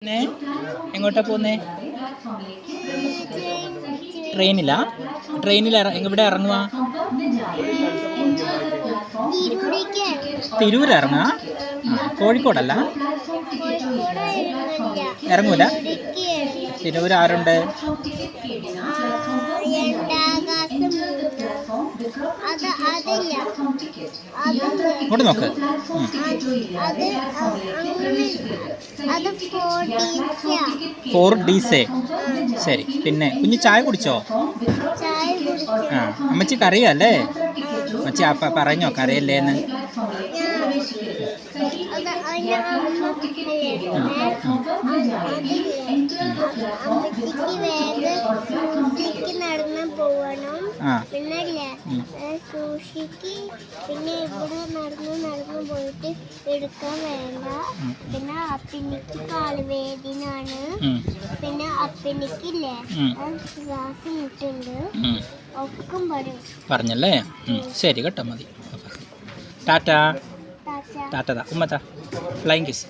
പിന്നെ എങ്ങോട്ടാ പോകുന്നേ? ട്രെയിനിലാ? ട്രെയിനിൽ ഇവിടെ ഇറങ്ങുക? തിരൂർ ഇറങ്ങുക? കോഴിക്കോടല്ല? ഇറങ്ങൂല? തിരൂർ ആരുണ്ട്? ഇങ്ങോട്ട് നോക്ക്. ഫോർട്ട് ഡീസേ. ശരി. പിന്നെ കുഞ്ഞ് ചായ കുടിച്ചോ? ആ, അമ്മച്ചി കറിയല്ലേ? അമ്മച്ചി പറഞ്ഞോ കറിയല്ലേന്ന്? പിന്നെ ഇവിടെ നടന്നു പോയിട്ട് എടുക്കാൻ വേണ്ട. പിന്നെ അപ്പിനിക്ക് കാലുവേദനാണ്. പിന്നെ അപ്പിനിക്കില്ലേ ഗ്ലാസ് മുട്ടുണ്ട് ഒക്കെ പറഞ്ഞല്ലേ? ശരി കേട്ടോ, മതി. ടാറ്റ. ടാറ്റ. ഉമ്മത്താ ഫ്ലൈങ് കിസ്.